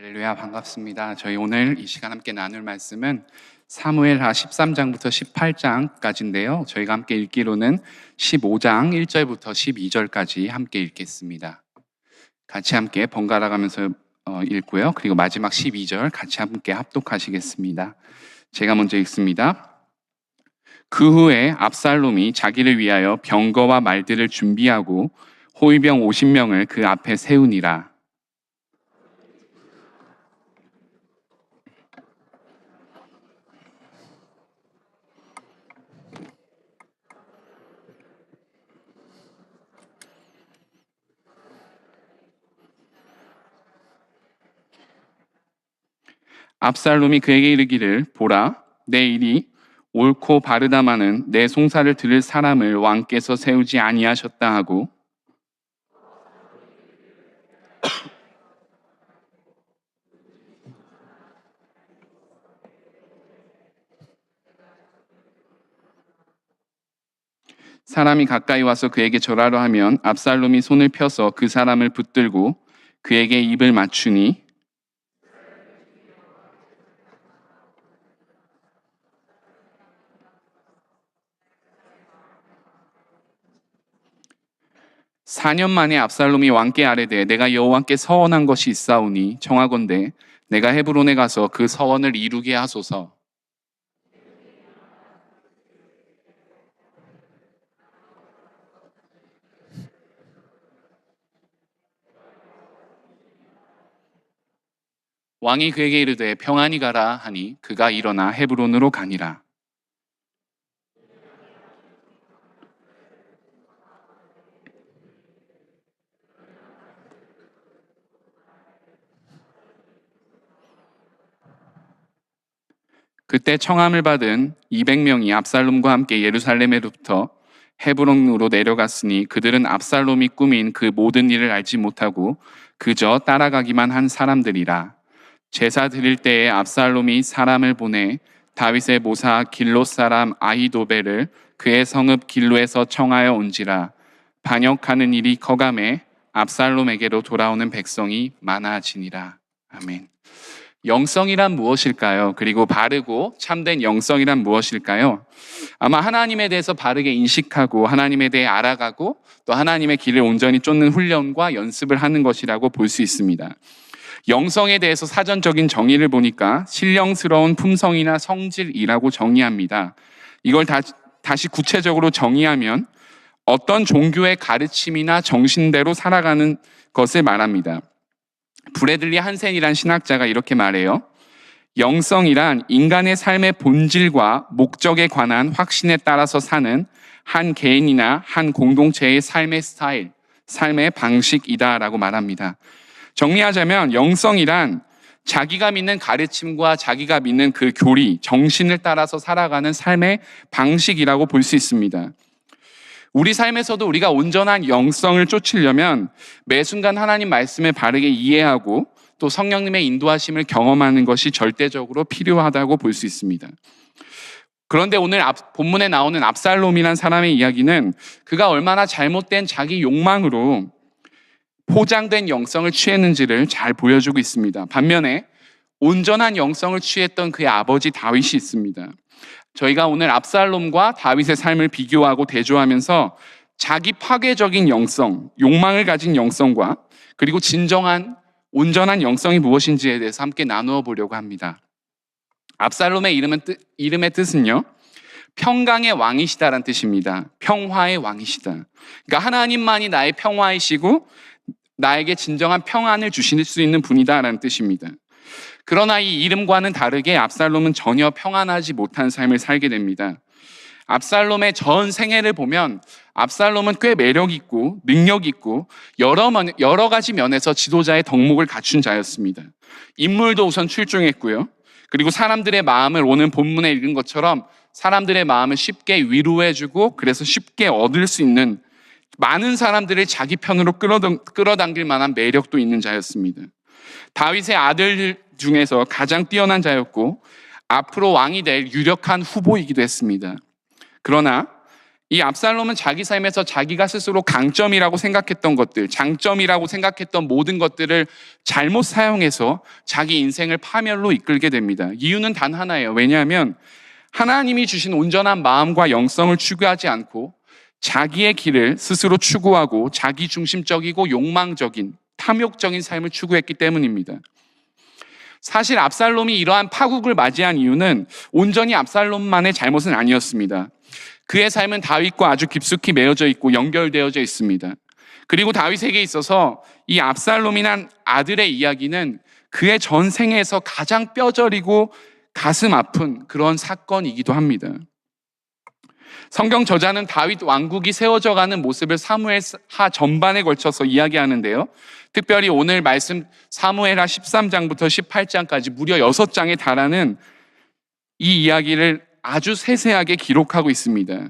할렐루야, 반갑습니다. 저희 오늘 이 시간 함께 나눌 말씀은 사무엘하 13장부터 18장까지인데요. 저희가 함께 읽기로는 15장 1절부터 12절까지 함께 읽겠습니다. 같이 함께 번갈아 가면서 읽고요. 그리고 마지막 12절 같이 함께 합독하시겠습니다. 제가 먼저 읽습니다. 그 후에 압살롬이 자기를 위하여 병거와 말들을 준비하고 호위병 50명을 그 앞에 세우니라. 압살롬이 그에게 이르기를, 보라, 내 일이 옳고 바르다마는 내 송사를 들을 사람을 왕께서 세우지 아니하셨다 하고, 사람이 가까이 와서 그에게 절하려 하면 압살롬이 손을 펴서 그 사람을 붙들고 그에게 입을 맞추니, (4년) 만에 압살롬이 왕께 아뢰되, 내가 여호와께 서원한 것이 있사오니 청하건대 내가 헤브론에 가서 그 서원을 이루게 하소서. 왕이 그에게 이르되 평안히 가라 하니 그가 일어나 헤브론으로 가니라. 그때 청함을 받은 200명이 압살롬과 함께 예루살렘에로부터 헤브론으로 내려갔으니 그들은 압살롬이 꾸민 그 모든 일을 알지 못하고 그저 따라가기만 한 사람들이라. 제사 드릴 때에 압살롬이 사람을 보내 다윗의 모사 길롯 사람 아히도벨을 그의 성읍 길로에서 청하여 온지라. 반역하는 일이 커감해 압살롬에게로 돌아오는 백성이 많아지니라. 아멘. 영성이란 무엇일까요? 그리고 바르고 참된 영성이란 무엇일까요? 아마 하나님에 대해서 바르게 인식하고 하나님에 대해 알아가고 또 하나님의 길을 온전히 쫓는 훈련과 연습을 하는 것이라고 볼 수 있습니다. 영성에 대해서 사전적인 정의를 보니까 신령스러운 품성이나 성질이라고 정의합니다. 이걸 다시 구체적으로 정의하면 어떤 종교의 가르침이나 정신대로 살아가는 것을 말합니다. 브래들리 한센이란 신학자가 이렇게 말해요. 영성이란 인간의 삶의 본질과 목적에 관한 확신에 따라서 사는 한 개인이나 한 공동체의 삶의 스타일, 삶의 방식이다라고 말합니다. 정리하자면 영성이란 자기가 믿는 가르침과 자기가 믿는 그 교리, 정신을 따라서 살아가는 삶의 방식이라고 볼 수 있습니다. 우리 삶에서도 우리가 온전한 영성을 쫓으려면 매 순간 하나님 말씀을 바르게 이해하고 또 성령님의 인도하심을 경험하는 것이 절대적으로 필요하다고 볼 수 있습니다. 그런데 오늘 본문에 나오는 압살롬이라는 사람의 이야기는 그가 얼마나 잘못된 자기 욕망으로 포장된 영성을 취했는지를 잘 보여주고 있습니다. 반면에 온전한 영성을 취했던 그의 아버지 다윗이 있습니다. 저희가 오늘 압살롬과 다윗의 삶을 비교하고 대조하면서 자기 파괴적인 영성, 욕망을 가진 영성과 그리고 진정한 온전한 영성이 무엇인지에 대해서 함께 나누어 보려고 합니다. 압살롬의 이름의 뜻은요, 평강의 왕이시다라는 뜻입니다. 평화의 왕이시다. 그러니까 하나님만이 나의 평화이시고 나에게 진정한 평안을 주실 수 있는 분이다라는 뜻입니다. 그러나 이 이름과는 다르게 압살롬은 전혀 평안하지 못한 삶을 살게 됩니다. 압살롬의 전 생애를 보면 압살롬은 꽤 매력 있고 능력 있고 여러 가지 면에서 지도자의 덕목을 갖춘 자였습니다. 인물도 우선 출중했고요. 그리고 사람들의 마음을 오늘 본문에 읽은 것처럼 사람들의 마음을 쉽게 위로해주고 그래서 쉽게 얻을 수 있는 많은 사람들을 자기 편으로 끌어당길 만한 매력도 있는 자였습니다. 다윗의 아들 중에서 가장 뛰어난 자였고 앞으로 왕이 될 유력한 후보이기도 했습니다. 그러나 이 압살롬은 자기 삶에서 자기가 스스로 강점이라고 생각했던 것들, 장점이라고 생각했던 모든 것들을 잘못 사용해서 자기 인생을 파멸로 이끌게 됩니다. 이유는 단 하나예요. 왜냐하면 하나님이 주신 온전한 마음과 영성을 추구하지 않고 자기의 길을 스스로 추구하고 자기 중심적이고 욕망적인 탐욕적인 삶을 추구했기 때문입니다. 사실 압살롬이 이러한 파국을 맞이한 이유는 온전히 압살롬만의 잘못은 아니었습니다. 그의 삶은 다윗과 아주 깊숙이 매어져 있고 연결되어져 있습니다. 그리고 다윗에게 있어서 이 압살롬이란 아들의 이야기는 그의 전생에서 가장 뼈저리고 가슴 아픈 그런 사건이기도 합니다. 성경 저자는 다윗 왕국이 세워져가는 모습을 사무엘하 전반에 걸쳐서 이야기하는데요. 특별히 오늘 말씀 사무엘하 13장부터 18장까지 무려 6장에 달하는 이 이야기를 아주 세세하게 기록하고 있습니다.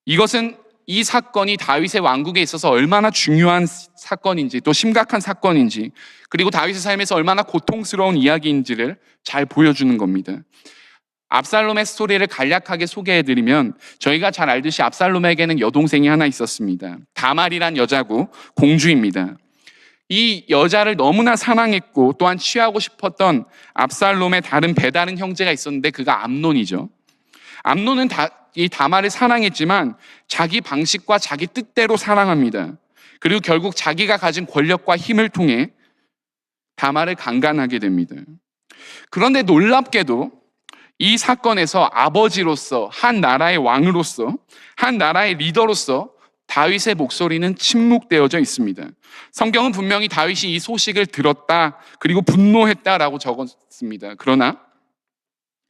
이것은 이 사건이 다윗의 왕국에 있어서 얼마나 중요한 사건인지 또 심각한 사건인지 그리고 다윗의 삶에서 얼마나 고통스러운 이야기인지를 잘 보여주는 겁니다. 압살롬의 스토리를 간략하게 소개해드리면 저희가 잘 알듯이 압살롬에게는 여동생이 하나 있었습니다. 다말이란 여자고 공주입니다. 이 여자를 너무나 사랑했고 또한 취하고 싶었던 압살롬의 다른 배다른 형제가 있었는데 그가 암논이죠. 암논은 이 다말을 사랑했지만 자기 방식과 자기 뜻대로 사랑합니다. 그리고 결국 자기가 가진 권력과 힘을 통해 다말을 강간하게 됩니다. 그런데 놀랍게도 이 사건에서 아버지로서 한 나라의 왕으로서 한 나라의 리더로서 다윗의 목소리는 침묵되어져 있습니다. 성경은 분명히 다윗이 이 소식을 들었다 그리고 분노했다라고 적었습니다. 그러나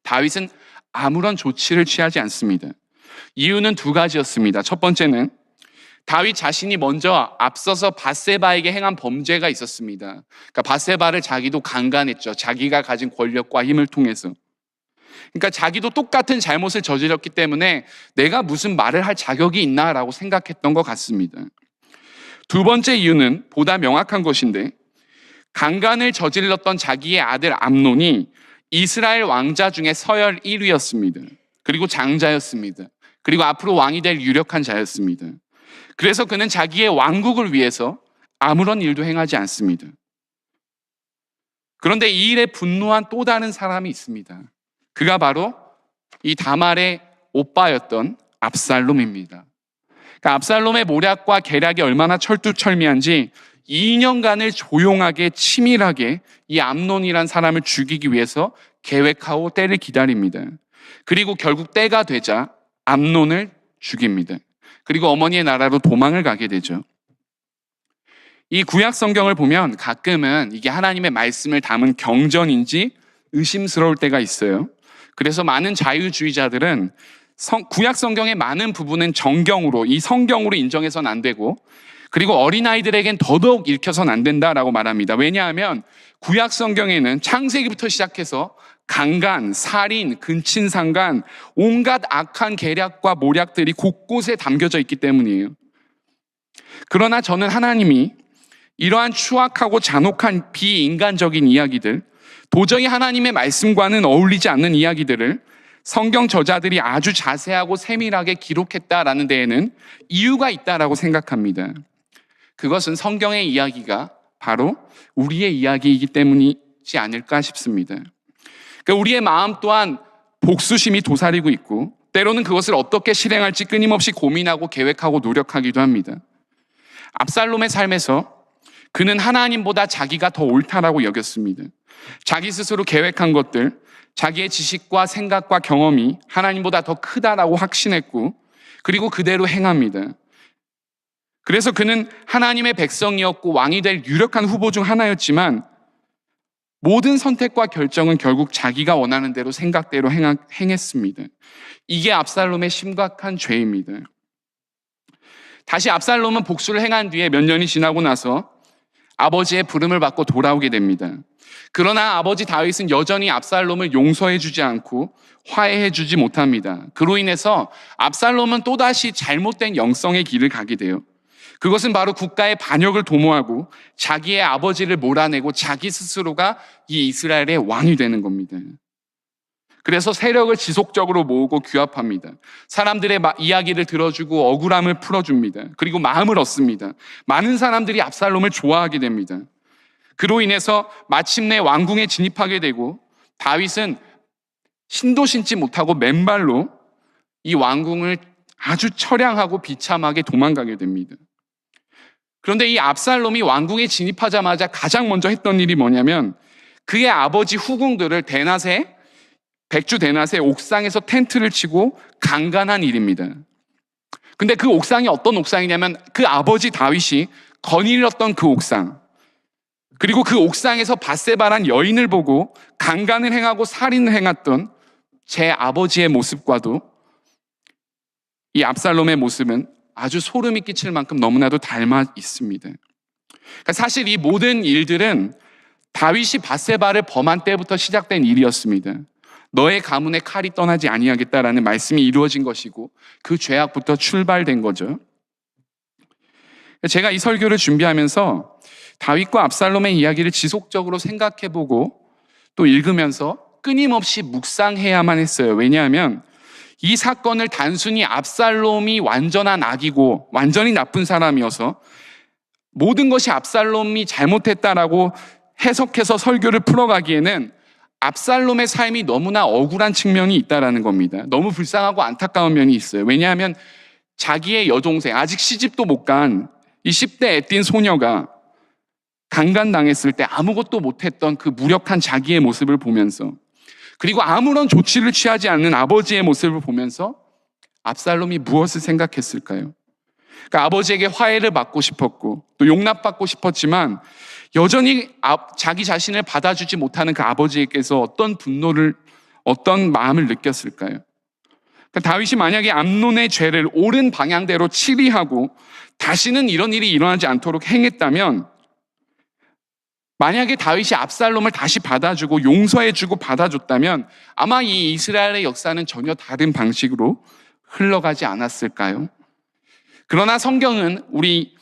다윗은 아무런 조치를 취하지 않습니다. 이유는 두 가지였습니다. 첫 번째는 다윗 자신이 먼저 앞서서 밧세바에게 행한 범죄가 있었습니다. 그러니까 밧세바를 자기도 강간했죠. 자기가 가진 권력과 힘을 통해서. 그러니까 자기도 똑같은 잘못을 저질렀기 때문에 내가 무슨 말을 할 자격이 있나라고 생각했던 것 같습니다. 두 번째 이유는 보다 명확한 것인데 강간을 저질렀던 자기의 아들 암논이 이스라엘 왕자 중에 서열 1위였습니다. 그리고 장자였습니다. 그리고 앞으로 왕이 될 유력한 자였습니다. 그래서 그는 자기의 왕국을 위해서 아무런 일도 행하지 않습니다. 그런데 이 일에 분노한 또 다른 사람이 있습니다. 그가 바로 이 다말의 오빠였던 압살롬입니다. 그러니까 압살롬의 모략과 계략이 얼마나 철두철미한지 2년간을 조용하게 치밀하게 이 암논이란 사람을 죽이기 위해서 계획하고 때를 기다립니다. 그리고 결국 때가 되자 암논을 죽입니다. 그리고 어머니의 나라로 도망을 가게 되죠. 이 구약 성경을 보면 가끔은 이게 하나님의 말씀을 담은 경전인지 의심스러울 때가 있어요. 그래서 많은 자유주의자들은 구약 성경의 많은 부분은 정경으로 이 성경으로 인정해서는 안 되고 그리고 어린아이들에겐 더더욱 읽혀서는 안 된다라고 말합니다. 왜냐하면 구약 성경에는 창세기부터 시작해서 강간, 살인, 근친상간, 온갖 악한 계략과 모략들이 곳곳에 담겨져 있기 때문이에요. 그러나 저는 하나님이 이러한 추악하고 잔혹한 비인간적인 이야기들, 도저히 하나님의 말씀과는 어울리지 않는 이야기들을 성경 저자들이 아주 자세하고 세밀하게 기록했다라는 데에는 이유가 있다라고 생각합니다. 그것은 성경의 이야기가 바로 우리의 이야기이기 때문이지 않을까 싶습니다. 그러니까 우리의 마음 또한 복수심이 도사리고 있고 때로는 그것을 어떻게 실행할지 끊임없이 고민하고 계획하고 노력하기도 합니다. 압살롬의 삶에서 그는 하나님보다 자기가 더 옳다라고 여겼습니다. 자기 스스로 계획한 것들, 자기의 지식과 생각과 경험이 하나님보다 더 크다라고 확신했고 그리고 그대로 행합니다. 그래서 그는 하나님의 백성이었고 왕이 될 유력한 후보 중 하나였지만 모든 선택과 결정은 결국 자기가 원하는 대로 생각대로 행했습니다. 이게 압살롬의 심각한 죄입니다. 다시 압살롬은 복수를 행한 뒤에 몇 년이 지나고 나서 아버지의 부름을 받고 돌아오게 됩니다. 그러나 아버지 다윗은 여전히 압살롬을 용서해주지 않고 화해해주지 못합니다. 그로 인해서 압살롬은 또다시 잘못된 영성의 길을 가게 돼요. 그것은 바로 국가의 반역을 도모하고 자기의 아버지를 몰아내고 자기 스스로가 이 이스라엘의 왕이 되는 겁니다. 그래서 세력을 지속적으로 모으고 규합합니다. 사람들의 이야기를 들어주고 억울함을 풀어줍니다. 그리고 마음을 얻습니다. 많은 사람들이 압살롬을 좋아하게 됩니다. 그로 인해서 마침내 왕궁에 진입하게 되고 다윗은 신도 신지 못하고 맨발로 이 왕궁을 아주 처량하고 비참하게 도망가게 됩니다. 그런데 이 압살롬이 왕궁에 진입하자마자 가장 먼저 했던 일이 뭐냐면 그의 아버지 후궁들을 백주 대낮에 옥상에서 텐트를 치고 강간한 일입니다. 근데 그 옥상이 어떤 옥상이냐면 그 아버지 다윗이 거닐었던 그 옥상, 그리고 그 옥상에서 밧세바란 여인을 보고 강간을 행하고 살인을 행했던 제 아버지의 모습과도 이 압살롬의 모습은 아주 소름이 끼칠 만큼 너무나도 닮아 있습니다. 그러니까 사실 이 모든 일들은 다윗이 밧세바를 범한 때부터 시작된 일이었습니다. 너의 가문의 칼이 떠나지 아니하겠다라는 말씀이 이루어진 것이고 그 죄악부터 출발된 거죠. 제가 이 설교를 준비하면서 다윗과 압살롬의 이야기를 지속적으로 생각해보고 또 읽으면서 끊임없이 묵상해야만 했어요. 왜냐하면 이 사건을 단순히 압살롬이 완전한 악이고 완전히 나쁜 사람이어서 모든 것이 압살롬이 잘못했다라고 해석해서 설교를 풀어가기에는 압살롬의 삶이 너무나 억울한 측면이 있다라는 겁니다. 너무 불쌍하고 안타까운 면이 있어요. 왜냐하면 자기의 여동생, 아직 시집도 못 간 이 10대 애띤 소녀가 강간당했을 때 아무것도 못했던 그 무력한 자기의 모습을 보면서, 그리고 아무런 조치를 취하지 않는 아버지의 모습을 보면서 압살롬이 무엇을 생각했을까요? 그러니까 아버지에게 화해를 받고 싶었고 또 용납받고 싶었지만 여전히 자기 자신을 받아주지 못하는 그 아버지에게서 어떤 분노를, 어떤 마음을 느꼈을까요? 그러니까 다윗이 만약에 암논의 죄를 옳은 방향대로 치리하고 다시는 이런 일이 일어나지 않도록 행했다면, 만약에 다윗이 압살롬을 다시 받아주고 용서해주고 받아줬다면 아마 이 이스라엘의 역사는 전혀 다른 방식으로 흘러가지 않았을까요? 그러나 성경은 우리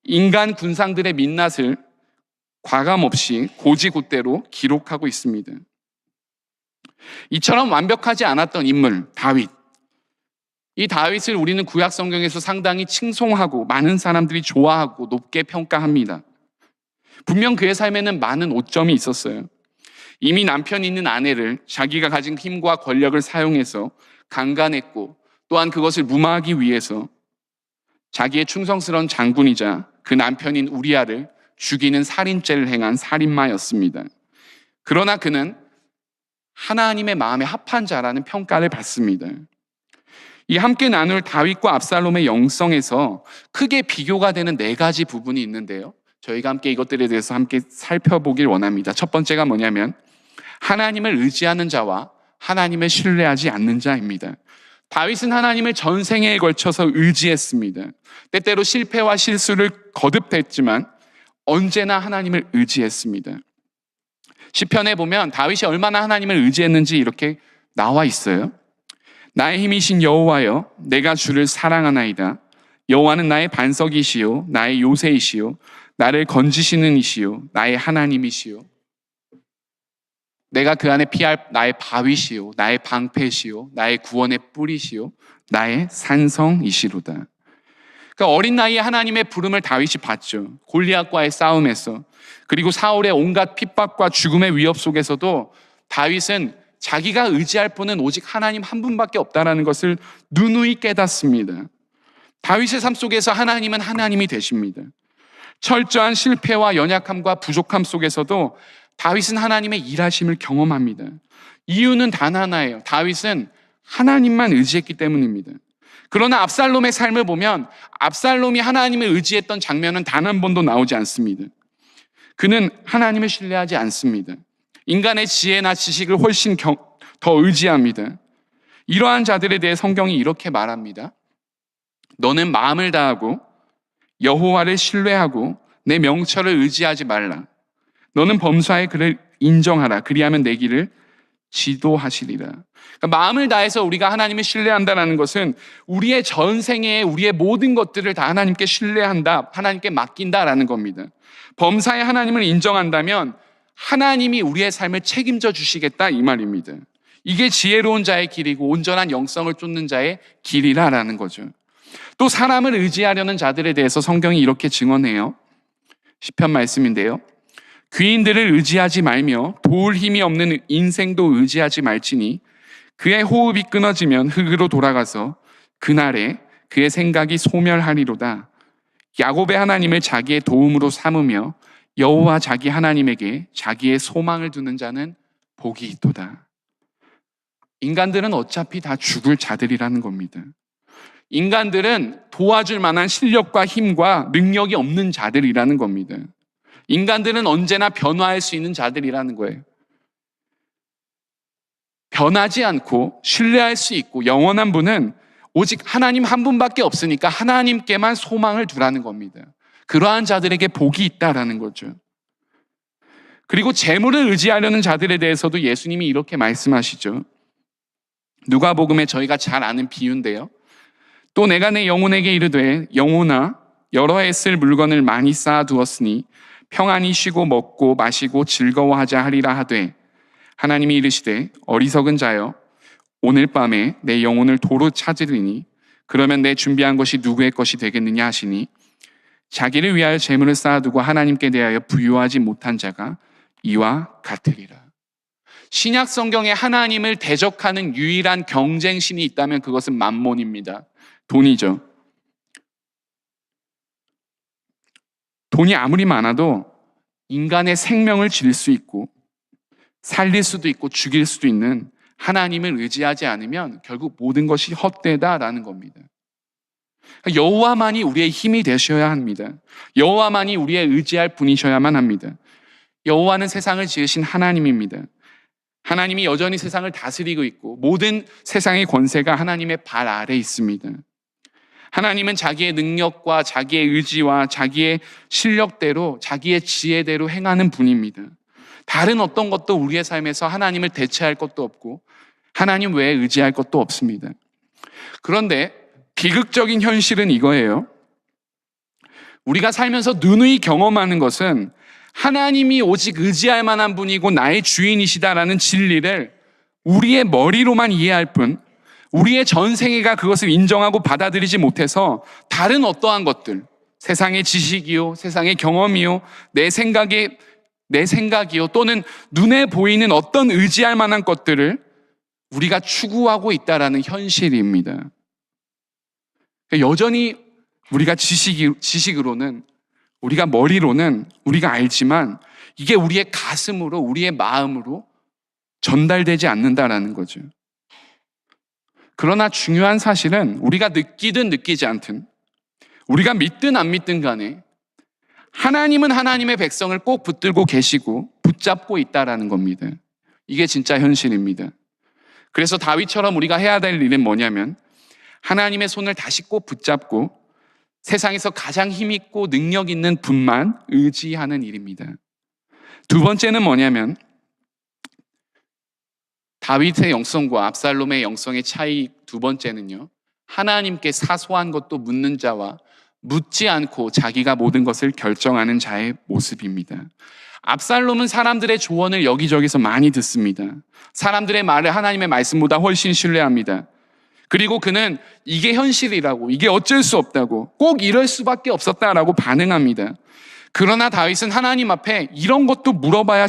인간 군상들의 민낯을 과감없이 고지고대로 기록하고 있습니다. 이처럼 완벽하지 않았던 인물 다윗, 이 다윗을 우리는 구약 성경에서 상당히 칭송하고 많은 사람들이 좋아하고 높게 평가합니다. 분명 그의 삶에는 많은 오점이 있었어요. 이미 남편이 있는 아내를 자기가 가진 힘과 권력을 사용해서 강간했고, 또한 그것을 무마하기 위해서 자기의 충성스러운 장군이자 그 남편인 우리아를 죽이는 살인죄를 행한 살인마였습니다. 그러나 그는 하나님의 마음에 합한 자라는 평가를 받습니다. 이 함께 나눌 다윗과 압살롬의 영성에서 크게 비교가 되는 4가지 부분이 있는데요, 저희가 함께 이것들에 대해서 함께 살펴보길 원합니다. 첫 번째가 뭐냐면 하나님을 의지하는 자와 하나님을 신뢰하지 않는 자입니다. 다윗은 하나님을 전생에 걸쳐서 의지했습니다. 때때로 실패와 실수를 거듭했지만 언제나 하나님을 의지했습니다. 시편에 보면 다윗이 얼마나 하나님을 의지했는지 이렇게 나와 있어요. 나의 힘이신 여호와여, 내가 주를 사랑하나이다. 여호와는 나의 반석이시요 나의 요새이시요 나를 건지시는 이시요 나의 하나님이시요, 내가 그 안에 피할 나의 바위시요 나의 방패시요 나의 구원의 뿌리시요 나의 산성이시로다. 그러니까 어린 나이에 하나님의 부름을 다윗이 받죠. 골리앗과의 싸움에서, 그리고 사울의 온갖 핍박과 죽음의 위협 속에서도 다윗은 자기가 의지할 분은 오직 하나님 한 분밖에 없다는 것을 누누이 깨닫습니다. 다윗의 삶 속에서 하나님은 하나님이 되십니다. 철저한 실패와 연약함과 부족함 속에서도 다윗은 하나님의 일하심을 경험합니다. 이유는 단 하나예요. 다윗은 하나님만 의지했기 때문입니다. 그러나 압살롬의 삶을 보면 압살롬이 하나님을 의지했던 장면은 단 한 번도 나오지 않습니다. 그는 하나님을 신뢰하지 않습니다. 인간의 지혜나 지식을 훨씬 더 의지합니다. 이러한 자들에 대해 성경이 이렇게 말합니다. 너는 마음을 다하고 여호와를 신뢰하고 내 명철을 의지하지 말라. 너는 범사에 그를 인정하라. 그리하면 내 길을 지도하시리라. 그러니까 마음을 다해서 우리가 하나님을 신뢰한다는 것은 우리의 전생에 우리의 모든 것들을 다 하나님께 신뢰한다, 하나님께 맡긴다라는 겁니다. 범사에 하나님을 인정한다면 하나님이 우리의 삶을 책임져 주시겠다 이 말입니다. 이게 지혜로운 자의 길이고 온전한 영성을 쫓는 자의 길이라라는 거죠. 또 사람을 의지하려는 자들에 대해서 성경이 이렇게 증언해요. 시편 말씀인데요. 귀인들을 의지하지 말며 도울 힘이 없는 인생도 의지하지 말지니 그의 호흡이 끊어지면 흙으로 돌아가서 그날에 그의 생각이 소멸하리로다. 야곱의 하나님을 자기의 도움으로 삼으며 여호와 자기 하나님에게 자기의 소망을 두는 자는 복이 있도다. 인간들은 어차피 다 죽을 자들이라는 겁니다. 인간들은 도와줄 만한 실력과 힘과 능력이 없는 자들이라는 겁니다. 인간들은 언제나 변화할 수 있는 자들이라는 거예요. 변하지 않고 신뢰할 수 있고 영원한 분은 오직 하나님 한 분밖에 없으니까 하나님께만 소망을 두라는 겁니다. 그러한 자들에게 복이 있다라는 거죠. 그리고 재물을 의지하려는 자들에 대해서도 예수님이 이렇게 말씀하시죠. 누가복음에 저희가 잘 아는 비유인데요. 또 내가 내 영혼에게 이르되 영혼아 여러 해 쓸 물건을 많이 쌓아두었으니 평안히 쉬고 먹고 마시고 즐거워하자 하리라 하되 하나님이 이르시되 어리석은 자여 오늘 밤에 내 영혼을 도로 찾으리니 그러면 내 준비한 것이 누구의 것이 되겠느냐 하시니 자기를 위하여 재물을 쌓아두고 하나님께 대하여 부유하지 못한 자가 이와 같으리라. 신약 성경에 하나님을 대적하는 유일한 경쟁신이 있다면 그것은 만몬입니다. 돈이죠. 돈이 아무리 많아도 인간의 생명을 질 수 있고 살릴 수도 있고 죽일 수도 있는 하나님을 의지하지 않으면 결국 모든 것이 헛되다라는 겁니다. 여호와만이 우리의 힘이 되셔야 합니다. 여호와만이 우리의 의지할 분이셔야만 합니다. 여호와는 세상을 지으신 하나님입니다. 하나님이 여전히 세상을 다스리고 있고 모든 세상의 권세가 하나님의 발 아래 있습니다. 하나님은 자기의 능력과 자기의 의지와 자기의 실력대로 자기의 지혜대로 행하는 분입니다. 다른 어떤 것도 우리의 삶에서 하나님을 대체할 것도 없고 하나님 외에 의지할 것도 없습니다. 그런데 비극적인 현실은 이거예요. 우리가 살면서 누누이 경험하는 것은 하나님이 오직 의지할 만한 분이고 나의 주인이시다라는 진리를 우리의 머리로만 이해할 뿐 우리의 전생애가 그것을 인정하고 받아들이지 못해서 다른 어떠한 것들, 세상의 지식이요, 세상의 경험이요, 내 생각이요, 또는 눈에 보이는 어떤 의지할 만한 것들을 우리가 추구하고 있다라는 현실입니다. 여전히 우리가 지식으로는 우리가 머리로는 우리가 알지만 이게 우리의 가슴으로 우리의 마음으로 전달되지 않는다라는 거죠. 그러나 중요한 사실은 우리가 느끼든 느끼지 않든 우리가 믿든 안 믿든 간에 하나님은 하나님의 백성을 꼭 붙들고 계시고 붙잡고 있다라는 겁니다. 이게 진짜 현실입니다. 그래서 다윗처럼 우리가 해야 될 일은 뭐냐면 하나님의 손을 다시 꼭 붙잡고 세상에서 가장 힘있고 능력 있는 분만 의지하는 일입니다. 두 번째는 뭐냐면 다윗의 영성과 압살롬의 영성의 차이 두 번째는요. 하나님께 사소한 것도 묻는 자와 묻지 않고 자기가 모든 것을 결정하는 자의 모습입니다. 압살롬은 사람들의 조언을 여기저기서 많이 듣습니다. 사람들의 말을 하나님의 말씀보다 훨씬 신뢰합니다. 그리고 그는 이게 현실이라고, 이게 어쩔 수 없다고, 꼭 이럴 수밖에 없었다라고 반응합니다. 그러나 다윗은 하나님 앞에 이런 것도 물어봐야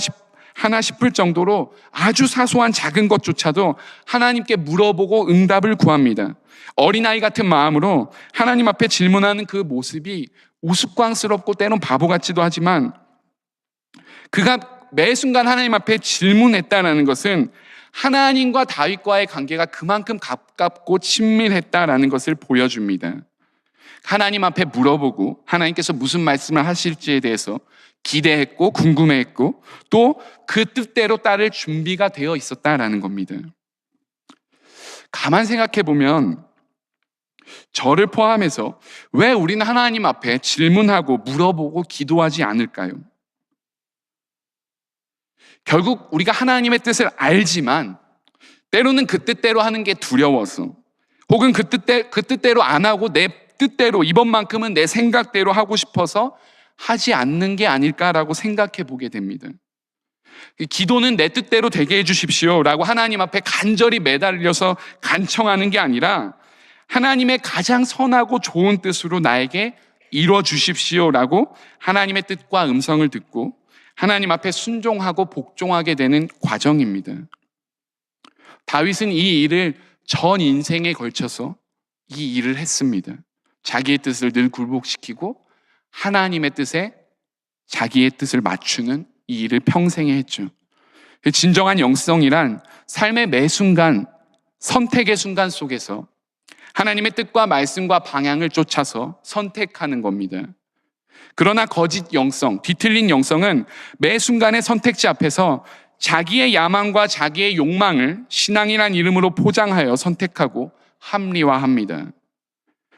하나 싶을 정도로 아주 사소한 작은 것조차도 하나님께 물어보고 응답을 구합니다. 어린아이 같은 마음으로 하나님 앞에 질문하는 그 모습이 우스꽝스럽고 때론 바보 같지도 하지만 그가 매 순간 하나님 앞에 질문했다는 것은 하나님과 다윗과의 관계가 그만큼 가깝고 친밀했다라는 것을 보여줍니다. 하나님 앞에 물어보고 하나님께서 무슨 말씀을 하실지에 대해서 기대했고 궁금해했고 또 그 뜻대로 따를 준비가 되어 있었다라는 겁니다. 가만 생각해 보면 저를 포함해서 왜 우리는 하나님 앞에 질문하고 물어보고 기도하지 않을까요? 결국 우리가 하나님의 뜻을 알지만 때로는 그 뜻대로 하는 게 두려워서 혹은 그 뜻대로 안 하고 내 뜻대로 이번만큼은 내 생각대로 하고 싶어서 하지 않는 게 아닐까라고 생각해 보게 됩니다. 기도는 내 뜻대로 되게 해주십시오라고 하나님 앞에 간절히 매달려서 간청하는 게 아니라 하나님의 가장 선하고 좋은 뜻으로 나에게 이루어 주십시오라고 하나님의 뜻과 음성을 듣고 하나님 앞에 순종하고 복종하게 되는 과정입니다. 다윗은 이 일을 전 인생에 걸쳐서 이 일을 했습니다. 자기의 뜻을 늘 굴복시키고 하나님의 뜻에 자기의 뜻을 맞추는 이 일을 평생에 했죠. 진정한 영성이란 삶의 매 순간, 선택의 순간 속에서 하나님의 뜻과 말씀과 방향을 쫓아서 선택하는 겁니다. 그러나 거짓 영성, 뒤틀린 영성은 매 순간의 선택지 앞에서 자기의 야망과 자기의 욕망을 신앙이란 이름으로 포장하여 선택하고 합리화합니다.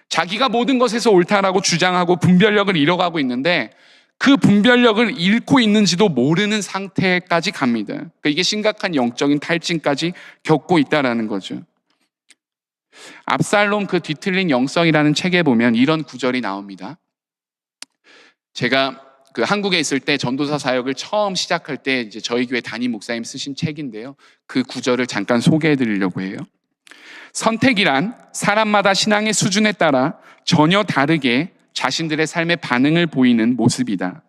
자기가 모든 것에서 옳다라고 주장하고 분별력을 잃어가고 있는데 그 분별력을 잃고 있는지도 모르는 상태까지 갑니다. 그러니까 이게 심각한 영적인 탈진까지 겪고 있다는 거죠. 압살롬 그 뒤틀린 영성이라는 책에 보면 이런 구절이 나옵니다. 제가 그 한국에 있을 때 전도사 사역을 처음 시작할 때 이제 저희 교회 담임 목사님 쓰신 책인데요. 그 구절을 잠깐 소개해 드리려고 해요. 선택이란 사람마다 신앙의 수준에 따라 전혀 다르게 자신들의 삶의 반응을 보이는 모습이다.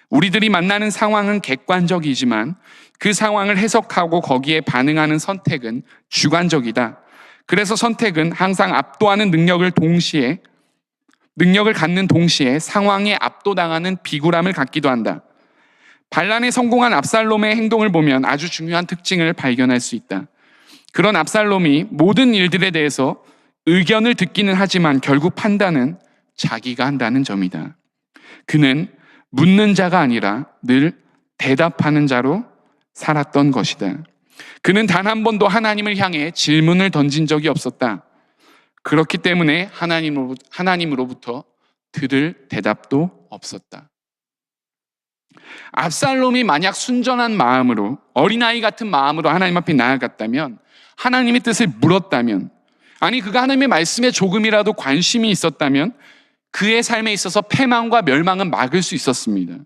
우리들이 만나는 상황은 객관적이지만 그 상황을 해석하고 거기에 반응하는 선택은 주관적이다. 그래서 선택은 항상 압도하는 능력을 갖는 동시에 상황에 압도당하는 비굴함을 갖기도 한다. 반란에 성공한 압살롬의 행동을 보면 아주 중요한 특징을 발견할 수 있다. 그런 압살롬이 모든 일들에 대해서 의견을 듣기는 하지만 결국 판단은 자기가 한다는 점이다. 그는 묻는 자가 아니라 늘 대답하는 자로 살았던 것이다. 그는 단 한 번도 하나님을 향해 질문을 던진 적이 없었다. 그렇기 때문에 하나님으로부터 들을 대답도 없었다. 압살롬이 만약 순전한 마음으로, 어린아이 같은 마음으로 하나님 앞에 나아갔다면, 하나님의 뜻을 물었다면, 아니 그가 하나님의 말씀에 조금이라도 관심이 있었다면 그의 삶에 있어서 패망과 멸망은 막을 수 있었습니다.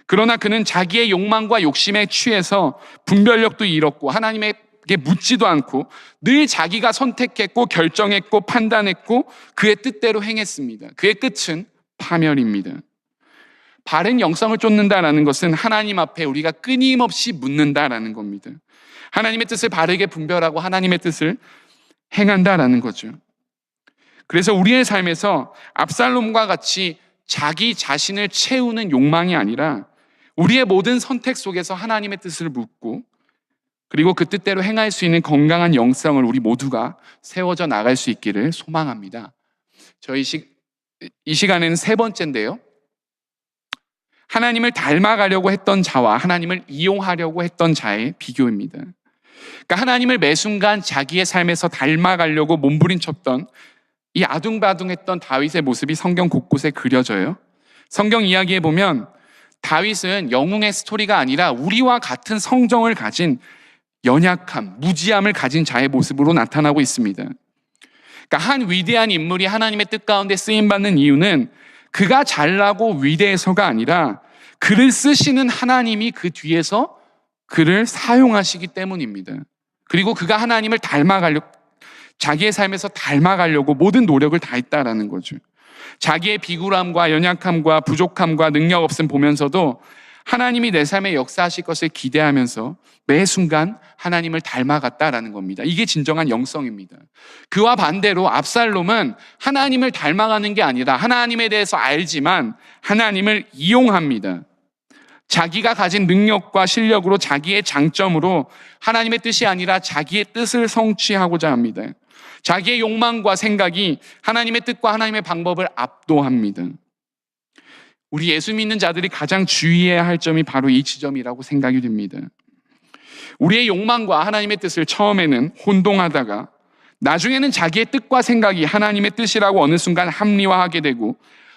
그러나 그는 자기의 욕망과 욕심에 취해서 분별력도 잃었고 하나님에게 묻지도 않고 늘 자기가 선택했고 결정했고 판단했고 그의 뜻대로 행했습니다. 그의 끝은 파멸입니다. 바른 영성을 쫓는다라는 것은 하나님 앞에 우리가 끊임없이 묻는다라는 겁니다. 하나님의 뜻을 바르게 분별하고 하나님의 뜻을 행한다라는 거죠. 그래서 우리의 삶에서 압살롬과 같이 자기 자신을 채우는 욕망이 아니라 우리의 모든 선택 속에서 하나님의 뜻을 묻고 그리고 그 뜻대로 행할 수 있는 건강한 영성을 우리 모두가 세워져 나갈 수 있기를 소망합니다. 이 시간에는 세 번째인데요. 하나님을 닮아가려고 했던 자와 하나님을 이용하려고 했던 자의 비교입니다. 그러니까 하나님을 매 순간 자기의 삶에서 닮아가려고 몸부림쳤던 이 아둥바둥했던 다윗의 모습이 성경 곳곳에 그려져요. 성경 이야기에 보면 다윗은 영웅의 스토리가 아니라 우리와 같은 성정을 가진 연약함, 무지함을 가진 자의 모습으로 나타나고 있습니다. 그러니까 한 위대한 인물이 하나님의 뜻 가운데 쓰임받는 이유는 그가 잘나고 위대해서가 아니라 그를 쓰시는 하나님이 그 뒤에서 그를 사용하시기 때문입니다. 그리고 그가 하나님을 자기의 삶에서 닮아가려고 모든 노력을 다했다라는 거죠. 자기의 비굴함과 연약함과 부족함과 능력 없음 보면서도 하나님이 내 삶에 역사하실 것을 기대하면서 매 순간 하나님을 닮아갔다라는 겁니다. 이게 진정한 영성입니다. 그와 반대로 압살롬은 하나님을 닮아가는 게 아니라 하나님에 대해서 알지만 하나님을 이용합니다. 자기가 가진 능력과 실력으로 자기의 장점으로 하나님의 뜻이 아니라 자기의 뜻을 성취하고자 합니다. 자기의 욕망과 생각이 하나님의 뜻과 하나님의 방법을 압도합니다. 우리 예수 믿는 자들이 가장 주의해야 할 점이 바로 이 지점이라고 생각이 됩니다. 우리의 욕망과 하나님의 뜻을 처음에는 혼동하다가 나중에는 자기의 뜻과 생각이 하나님의 뜻이라고 어느 순간 합리화하게 되고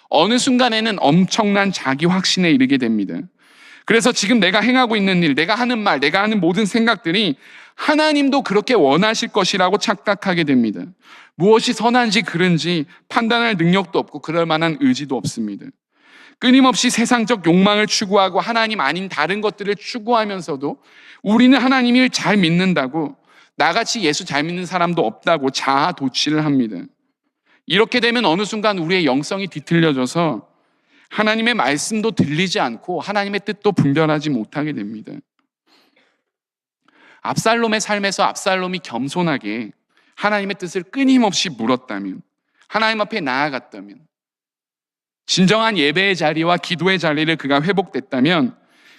어느 순간에는 엄청난 자기 확신에 이르게 됩니다. 그래서 지금 내가 행하고 있는 일, 내가 하는 말, 내가 하는 모든 생각들이 하나님도 그렇게 원하실 것이라고 착각하게 됩니다. 무엇이 선한지 그른지 판단할 능력도 없고 그럴 만한 의지도 없습니다. 끊임없이 세상적 욕망을 추구하고 하나님 아닌 다른 것들을 추구하면서도 우리는 하나님을 잘 믿는다고, 나같이 예수 잘 믿는 사람도 없다고 자아 도취를 합니다. 이렇게 되면 어느 순간 우리의 영성이 뒤틀려져서 하나님의 말씀도 들리지 않고 하나님의 뜻도 분별하지 못하게 됩니다. 압살롬의 삶에서 압살롬이 겸손하게 하나님의 뜻을 끊임없이 물었다면, 하나님 앞에 나아갔다면, 진정한 예배의 자리와 기도의 자리를 그가 회복됐다면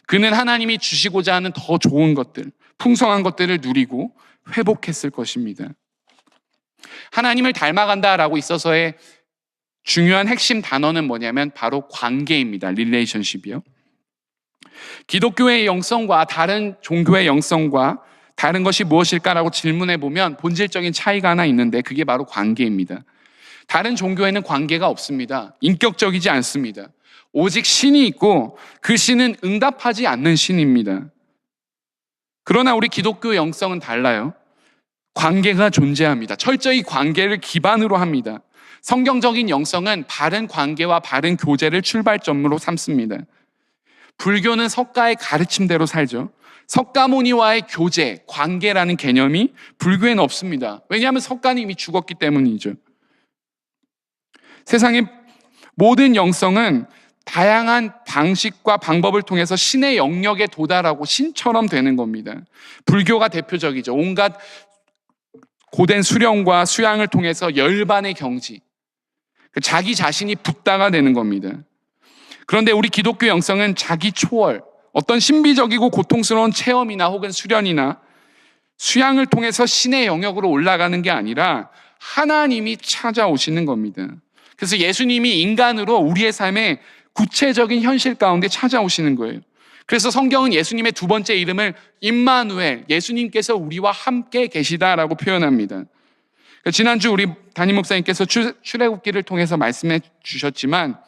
그는 하나님이 주시고자 하는 더 좋은 것들, 풍성한 것들을 누리고 회복했을 것입니다. 하나님을 닮아간다라고 있어서의 중요한 핵심 단어는 뭐냐면 바로 관계입니다. 릴레이션십이요. 기독교의 영성과 다른 종교의 영성과 다른 것이 무엇일까라고 질문해 보면 본질적인 차이가 하나 있는데 그게 바로 관계입니다. 다른 종교에는 관계가 없습니다. 인격적이지 않습니다. 오직 신이 있고 그 신은 응답하지 않는 신입니다. 그러나 우리 기독교 영성은 달라요. 관계가 존재합니다. 철저히 관계를 기반으로 합니다. 성경적인 영성은 바른 관계와 바른 교제를 출발점으로 삼습니다. 불교는 석가의 가르침대로 살죠. 석가모니와의 교제, 관계라는 개념이 불교에는 없습니다. 왜냐하면 석가는 이미 죽었기 때문이죠. 세상의 모든 영성은 다양한 방식과 방법을 통해서 신의 영역에 도달하고 신처럼 되는 겁니다. 불교가 대표적이죠. 온갖 고된 수련과 수양을 통해서 열반의 경지, 자기 자신이 붓다가 되는 겁니다. 그런데 우리 기독교 영성은 자기 초월, 어떤 신비적이고 고통스러운 체험이나 혹은 수련이나 수양을 통해서 신의 영역으로 올라가는 게 아니라 하나님이 찾아오시는 겁니다. 그래서 예수님이 인간으로 우리의 삶에 구체적인 현실 가운데 찾아오시는 거예요. 그래서 성경은 예수님의 두 번째 이름을 임마누엘, 예수님께서 우리와 함께 계시다라고 표현합니다. 지난주 우리 담임 목사님께서 출애굽기를 통해서 말씀해 주셨지만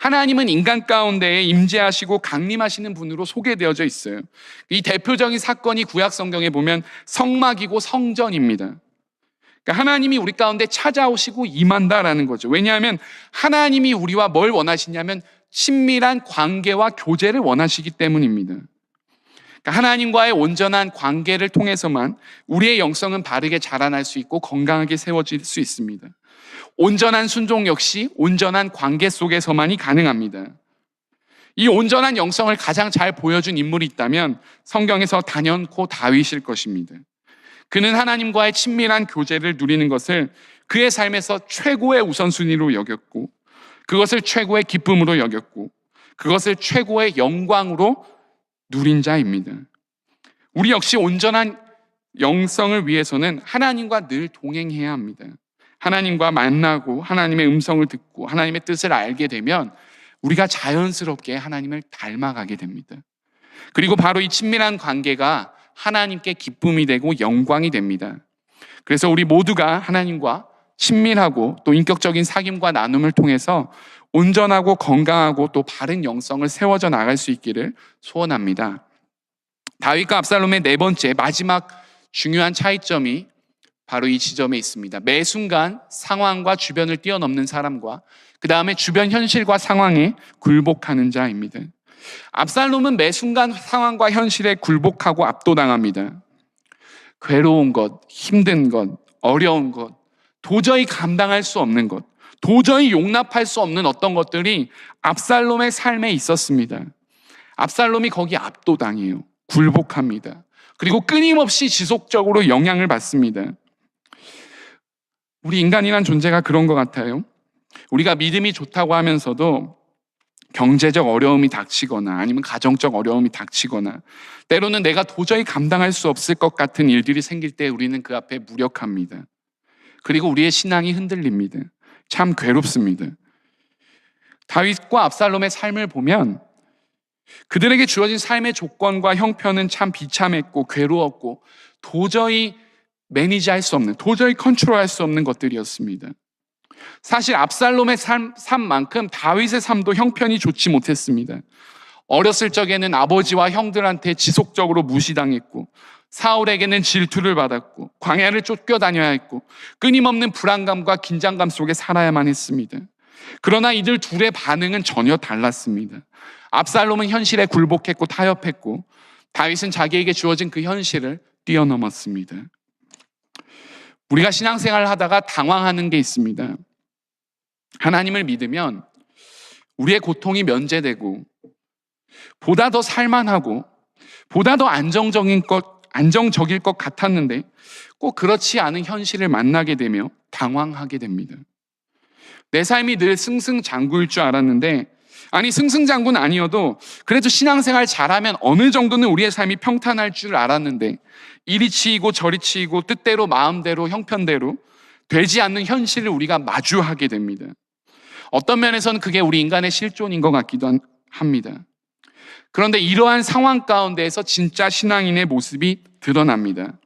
하나님은 인간 가운데에 임재하시고 강림하시는 분으로 소개되어져 있어요. 이 대표적인 사건이 구약 성경에 보면 성막이고 성전입니다. 그러니까 하나님이 우리 가운데 찾아오시고 임한다라는 거죠. 왜냐하면 하나님이 우리와 뭘 원하시냐면 친밀한 관계와 교제를 원하시기 때문입니다. 그러니까 하나님과의 온전한 관계를 통해서만 우리의 영성은 바르게 자라날 수 있고 건강하게 세워질 수 있습니다. 온전한 순종 역시 온전한 관계 속에서만이 가능합니다. 이 온전한 영성을 가장 잘 보여준 인물이 있다면 성경에서 단연코 다윗일 것입니다. 그는 하나님과의 친밀한 교제를 누리는 것을 그의 삶에서 최고의 우선순위로 여겼고, 그것을 최고의 기쁨으로 여겼고, 그것을 최고의 영광으로 누린 자입니다. 우리 역시 온전한 영성을 위해서는 하나님과 늘 동행해야 합니다. 하나님과 만나고 하나님의 음성을 듣고 하나님의 뜻을 알게 되면 우리가 자연스럽게 하나님을 닮아가게 됩니다. 그리고 바로 이 친밀한 관계가 하나님께 기쁨이 되고 영광이 됩니다. 그래서 우리 모두가 하나님과 친밀하고 또 인격적인 사귐과 나눔을 통해서 온전하고 건강하고 또 바른 영성을 세워져 나갈 수 있기를 소원합니다. 다윗과 압살롬의 네 번째 마지막 중요한 차이점이 바로 이 지점에 있습니다. 매 순간 상황과 주변을 뛰어넘는 사람과 그 다음에 주변 현실과 상황에 굴복하는 자입니다. 압살롬은 매 순간 상황과 현실에 굴복하고 압도당합니다. 괴로운 것, 힘든 것, 어려운 것, 도저히 감당할 수 없는 것, 도저히 용납할 수 없는 어떤 것들이 압살롬의 삶에 있었습니다. 압살롬이 거기 압도당해요. 굴복합니다. 그리고 끊임없이 지속적으로 영향을 받습니다. 우리 인간이란 존재가 그런 것 같아요. 우리가 믿음이 좋다고 하면서도 경제적 어려움이 닥치거나 아니면 가정적 어려움이 닥치거나 때로는 내가 도저히 감당할 수 없을 것 같은 일들이 생길 때 우리는 그 앞에 무력합니다. 그리고 우리의 신앙이 흔들립니다. 참 괴롭습니다. 다윗과 압살롬의 삶을 보면 그들에게 주어진 삶의 조건과 형편은 참 비참했고 괴로웠고 도저히 매니지할 수 없는, 도저히 컨트롤할 수 없는 것들이었습니다. 사실 압살롬의 삶만큼 다윗의 삶도 형편이 좋지 못했습니다. 어렸을 적에는 아버지와 형들한테 지속적으로 무시당했고 사울에게는 질투를 받았고 광야를 쫓겨다녀야 했고 끊임없는 불안감과 긴장감 속에 살아야만 했습니다. 그러나 이들 둘의 반응은 전혀 달랐습니다. 압살롬은 현실에 굴복했고 타협했고, 다윗은 자기에게 주어진 그 현실을 뛰어넘었습니다. 우리가 신앙생활을 하다가 당황하는 게 있습니다. 하나님을 믿으면 우리의 고통이 면제되고, 보다 더 살만하고, 보다 더 안정적일 것 같았는데 꼭 그렇지 않은 현실을 만나게 되며 당황하게 됩니다. 내 삶이 늘 승승장구일 줄 알았는데, 아니 승승장구는 아니어도 그래도 신앙생활 잘하면 어느 정도는 우리의 삶이 평탄할 줄 알았는데, 이리 치이고 저리 치이고 뜻대로 마음대로 형편대로 되지 않는 현실을 우리가 마주하게 됩니다. 어떤 면에서는 그게 우리 인간의 실존인 것 같기도 합니다. 그런데 이러한 상황 가운데에서 진짜 신앙인의 모습이 드러납니다.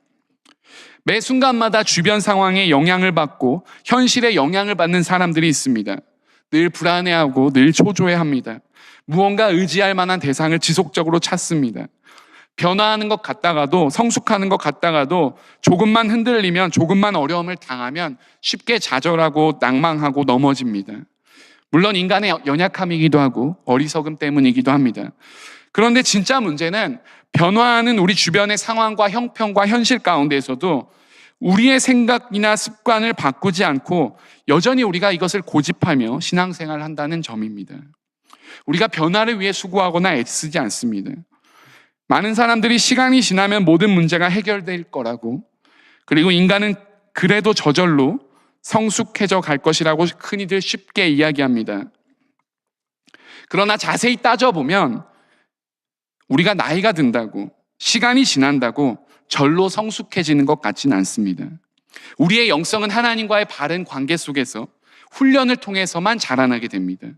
매 순간마다 주변 상황에 영향을 받고 현실에 영향을 받는 사람들이 있습니다. 늘 불안해하고 늘 초조해합니다. 무언가 의지할 만한 대상을 지속적으로 찾습니다. 변화하는 것 같다가도, 성숙하는 것 같다가도 조금만 흔들리면, 조금만 어려움을 당하면 쉽게 좌절하고 낭망하고 넘어집니다. 물론 인간의 연약함이기도 하고 어리석음 때문이기도 합니다. 그런데 진짜 문제는 변화하는 우리 주변의 상황과 형편과 현실 가운데에서도 우리의 생각이나 습관을 바꾸지 않고 여전히 우리가 이것을 고집하며 신앙생활을 한다는 점입니다. 우리가 변화를 위해 수고하거나 애쓰지 않습니다. 많은 사람들이 시간이 지나면 모든 문제가 해결될 거라고, 그리고 인간은 그래도 저절로 성숙해져 갈 것이라고 흔히들 쉽게 이야기합니다. 그러나 자세히 따져보면 우리가 나이가 든다고, 시간이 지난다고 절로 성숙해지는 것 같지는 않습니다. 우리의 영성은 하나님과의 바른 관계 속에서 훈련을 통해서만 자라나게 됩니다.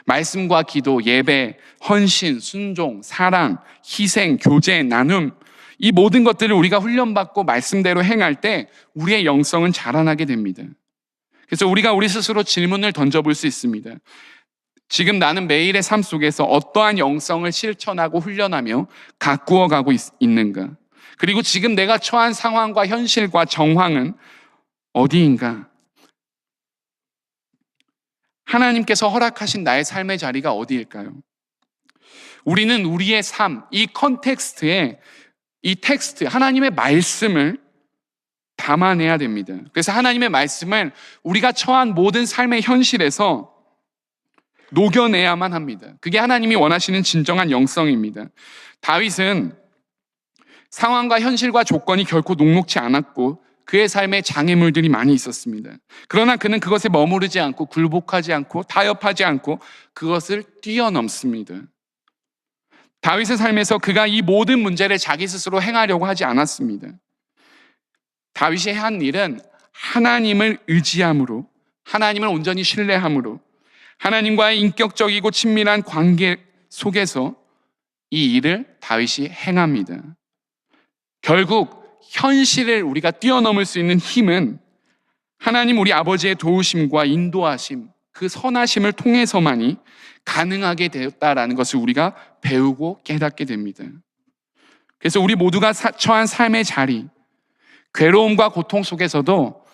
말씀과 기도, 예배, 헌신, 순종, 사랑, 희생, 교제, 나눔, 이 모든 것들을 우리가 훈련받고 말씀대로 행할 때 우리의 영성은 자라나게 됩니다. 그래서 우리가 우리 스스로 질문을 던져볼 수 있습니다. 지금 나는 매일의 삶 속에서 어떠한 영성을 실천하고 훈련하며 가꾸어 가고 있는가? 그리고 지금 내가 처한 상황과 현실과 정황은 어디인가? 하나님께서 허락하신 나의 삶의 자리가 어디일까요? 우리는 우리의 삶, 이 컨텍스트에 이 텍스트, 하나님의 말씀을 담아내야 됩니다. 그래서 하나님의 말씀을 우리가 처한 모든 삶의 현실에서 녹여내야만 합니다. 그게 하나님이 원하시는 진정한 영성입니다. 다윗은 상황과 현실과 조건이 결코 녹록지 않았고 그의 삶에 장애물들이 많이 있었습니다. 그러나 그는 그것에 머무르지 않고 굴복하지 않고 타협하지 않고 그것을 뛰어넘습니다. 다윗의 삶에서 그가 이 모든 문제를 자기 스스로 행하려고 하지 않았습니다. 다윗이 한 일은 하나님을 의지함으로, 하나님을 온전히 신뢰함으로, 하나님과의 인격적이고 친밀한 관계 속에서 이 일을 다윗이 행합니다. 결국 현실을 우리가 뛰어넘을 수 있는 힘은 하나님 우리 아버지의 도우심과 인도하심, 그 선하심을 통해서만이 가능하게 되었다라는 것을 우리가 배우고 깨닫게 됩니다. 그래서 우리 모두가 처한 삶의 자리, 괴로움과 고통 속에서도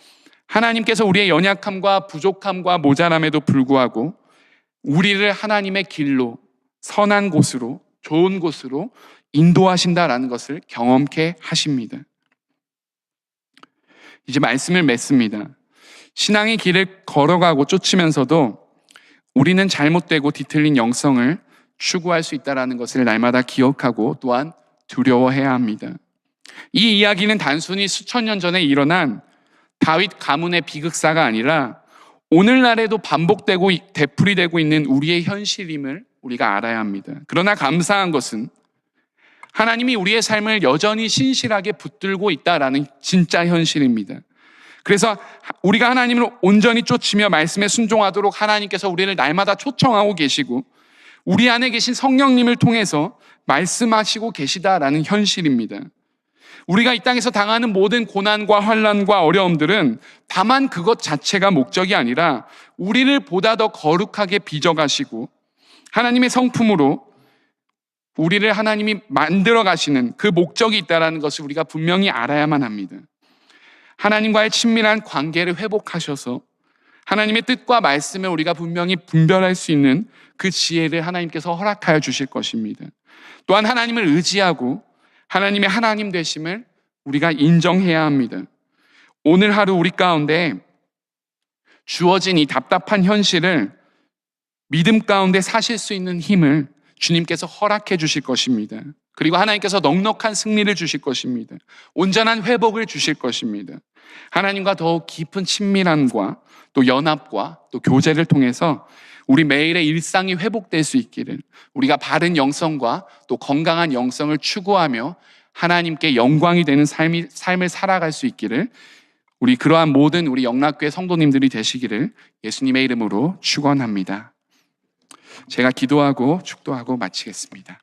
하나님께서 우리의 연약함과 부족함과 모자람에도 불구하고 우리를 하나님의 길로, 선한 곳으로, 좋은 곳으로 인도하신다라는 것을 경험케 하십니다. 이제 말씀을 맺습니다. 신앙의 길을 걸어가고 쫓으면서도 우리는 잘못되고 뒤틀린 영성을 추구할 수 있다는 것을 날마다 기억하고 또한 두려워해야 합니다. 이 이야기는 단순히 수천 년 전에 일어난 다윗 가문의 비극사가 아니라 오늘날에도 반복되고 되풀이되고 있는 우리의 현실임을 우리가 알아야 합니다. 그러나 감사한 것은 하나님이 우리의 삶을 여전히 신실하게 붙들고 있다라는 진짜 현실입니다. 그래서 우리가 하나님을 온전히 쫓으며 말씀에 순종하도록 하나님께서 우리를 날마다 초청하고 계시고 우리 안에 계신 성령님을 통해서 말씀하시고 계시다라는 현실입니다. 우리가 이 땅에서 당하는 모든 고난과 환난과 어려움들은 다만 그것 자체가 목적이 아니라 우리를 보다 더 거룩하게 빚어가시고 하나님의 성품으로 우리를 하나님이 만들어 가시는 그 목적이 있다는 것을 우리가 분명히 알아야만 합니다. 하나님과의 친밀한 관계를 회복하셔서 하나님의 뜻과 말씀을 우리가 분명히 분별할 수 있는 그 지혜를 하나님께서 허락하여 주실 것입니다. 또한 하나님을 의지하고 하나님의 하나님 되심을 우리가 인정해야 합니다. 오늘 하루 우리 가운데 주어진 이 답답한 현실을 믿음 가운데 사실 수 있는 힘을 주님께서 허락해 주실 것입니다. 그리고 하나님께서 넉넉한 승리를 주실 것입니다. 온전한 회복을 주실 것입니다. 하나님과 더욱 깊은 친밀함과 또 연합과 또 교제를 통해서 우리 매일의 일상이 회복될 수 있기를, 우리가 바른 영성과 또 건강한 영성을 추구하며 하나님께 영광이 되는 삶을 살아갈 수 있기를, 우리 그러한 모든 우리 영락교회 성도님들이 되시기를 예수님의 이름으로 축원합니다. 제가 기도하고 축도하고 마치겠습니다.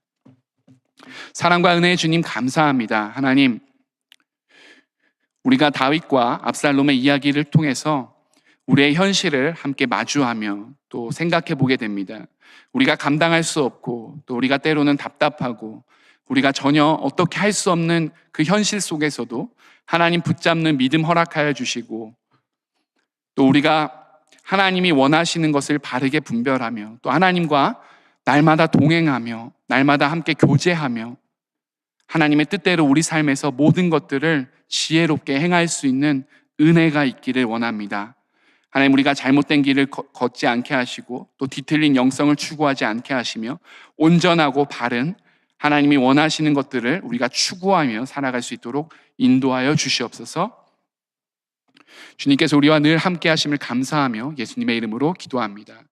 사랑과 은혜의 주님 감사합니다. 하나님, 우리가 다윗과 압살롬의 이야기를 통해서 우리의 현실을 함께 마주하며 또 생각해 보게 됩니다. 우리가 감당할 수 없고 또 우리가 때로는 답답하고 우리가 전혀 어떻게 할 수 없는 그 현실 속에서도 하나님 붙잡는 믿음 허락하여 주시고, 또 우리가 하나님이 원하시는 것을 바르게 분별하며 또 하나님과 날마다 동행하며 날마다 함께 교제하며 하나님의 뜻대로 우리 삶에서 모든 것들을 지혜롭게 행할 수 있는 은혜가 있기를 원합니다. 하나님, 우리가 잘못된 길을 걷지 않게 하시고 또 뒤틀린 영성을 추구하지 않게 하시며 온전하고 바른 하나님이 원하시는 것들을 우리가 추구하며 살아갈 수 있도록 인도하여 주시옵소서. 주님께서 우리와 늘 함께 하심을 감사하며 예수님의 이름으로 기도합니다.